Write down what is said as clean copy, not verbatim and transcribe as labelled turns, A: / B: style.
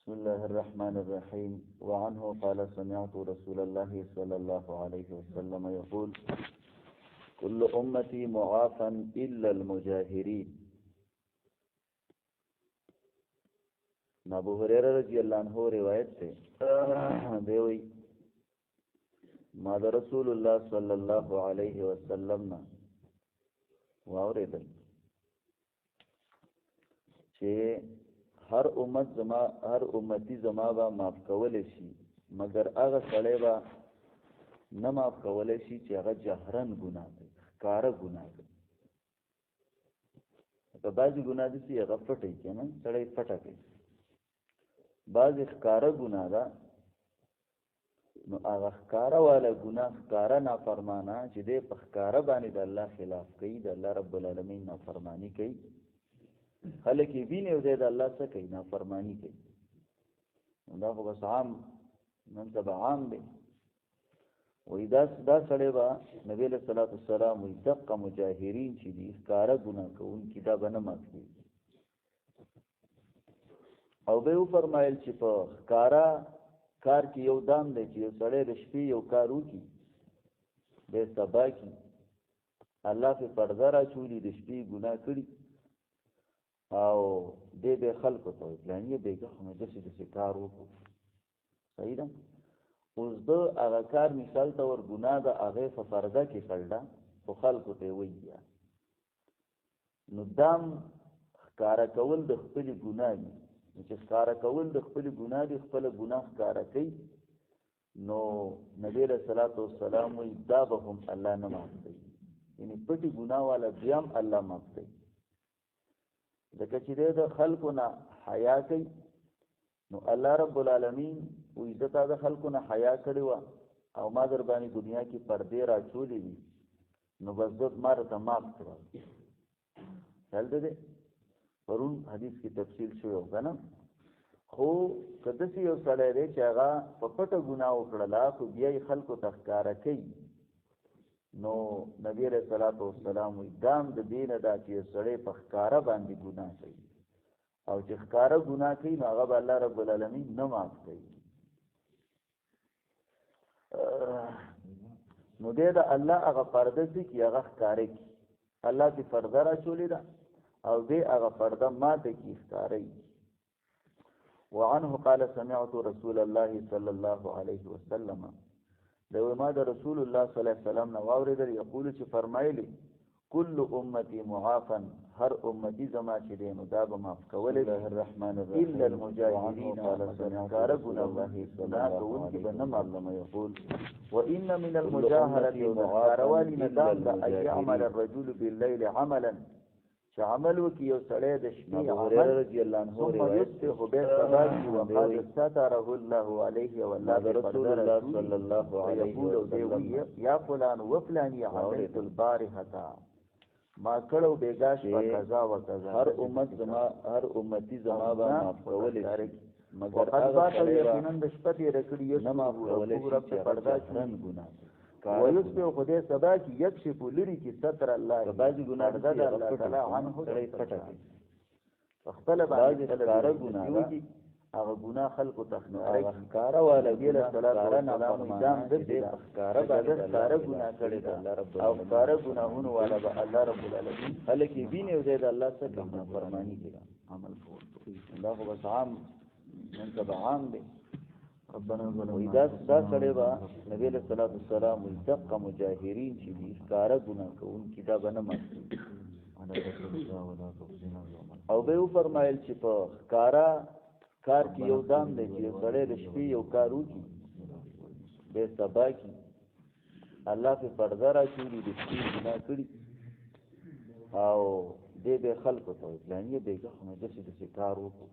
A: بسم الله الرحمن الرحيم. وعنه قال سمعت رسول الله صلى الله عليه وسلم يقول كل أمتي معافا إلا المجاهرين. ابو هريره رضی اللہ عنہ روایت سے دیوی ما رسول الله صلی الله علیه وسلم نا واوریدل چې هر امتی زما با معاف کول شي مگر هغه سړی با نه معاف کول شي چې هغه جهرن ګناه کوي، ښکاره ګناه کوي. په بعضې ګناه دي چې هغه پټوي کنه، سړی پټه کوي. بعضې ښکاره ګناه ده، نو هغه ښکاره والا ګناه، ښکاره نافرمانه چې دی په ښکاره باندې د الله خلاف کوي، د الله رب العالمین نافرمانی کوي، خلک یې ویني او دی د الله څه کوي؟ نافرمانی کوي. دا خو بس عام نن سبا عام دی. وایي دا سړی به نبي علیه الصلاة والسلام وایي دقه مجاهرین چې دي ښکاره ګناه کوونکي دا به نه مات کوي. او به یې وفرمایل چې په ښکاره کار کې یو دام دی چې یو سړی د شپې یو کار وکړي، بیا سبا کې الله پې پرده راچولي، د شپې ګناه کړي او دی به خلکو ته وایي پلاني بیګه خو مې داسې کار وکړو. صحیح ده؟ اوس ده هغه کار مثال ته ور ګناه ده، هغې په پرده کې کړله خو خلکو ته یې وایي بیا. نو دام ښکاره کول د خپلې ګناه دي، چې ښکاره کول د خپلې ګناه دي، خپله ګناه ښکاره کوي. نو نبي علیه الصلاة والسلام وایي دا به هم الله نه معاف کوي، یعنې پټې ګناه والا بیا هم الله معاف کوي. ځکه چې دی د خلکو نه حیا کوي، نو الله رب العالمین وایي زه تا د خلکو نه حیا کړې وه او ما در باندې دنیا کې پردې راچولې وي، نو بس زه ما راته معاف کړه. خیال دی پرون حدیث کې تفصیل شوی و که نه؟ خو که داسې یو سړی دی چې هغه په پټه ګناه وکړله خو بیا یې خلکو ته ښکاره کوي، نو نبی علیه الصلاة والسلام وایي دا هم د دې نه ده چې یو سړی په ښکاره باندې ګناه کوي، او چې ښکاره ګناه کوي نو هغه به الله رب العالمین نه معاف کوي. نو دی د الله هغه پرده چې کي هغه ښکاره کړي، الله چې پرده راچولې ده او دی هغه پرده ماته کي ښکاره وي. وعنه قال سمعت رسول الله صلی الله علیه وسلم، دوی ما د رسول الله صلی الله علیه وسلم نه واورېدل یقول چې فرمایلی کل امتی معافا، هر امتی زما چې دی نو دا به معاف کولی الا المجاهرین، ښکاره ګناه کوونکي به نه معلومه. یقول وان من المجاهرة ښکارهوالي نه دا ده ان یعمل الرجل باللیل عملا، چې عمل وکړي یو سړی د شپې عمل ثم یصبح بیا سبا کړي وقد ستره الله علیه والله رسول الله صلی الله علیه وسلم یا فلان و فلانی عملت البارحة، ما کړو بیګا شپه قضا و قضا. هر امتی زما به معاف کولی شي مگر هغه سړی یقینا د شپه تېره کړي نه معاف کولی شي چې پرده جرم ګناه ویصبح خدای سبا کی یکشف لری کی ستر الله، بعضی ګناه ده الله تعالی عنه سړی پټه کوي، خپل باندې ښکاره ګناه ده، هغه ګناه خلکو ته هغه ښکاره والا بیا له صلات والسلام دام د دې ښکاره باندې ښکاره ګناه کړی ده او ښکاره ګناهونه والا به الله رب العالمین خلک یې ویني او دی د الله څخه نافرماني کوي عمل کول. دا خو بس عام نن سبا عام دی. وایي دا سړی به نبي علیه الصلاة والسلام وایي دقه مجاهرین چې دي ښکاره ګناه کوونکي دا به نه مات کوي. او به یې وفرمایل چې په ښکاره کار کې یو دام دی چې یو سړی د شپې یو کار وکړي، بیا سبا کې الله پې پرده راچولي، د شپې ګناه کړي او دی به خلکو ته وایي پلاني بیګه خو مې داسې کار وکړو.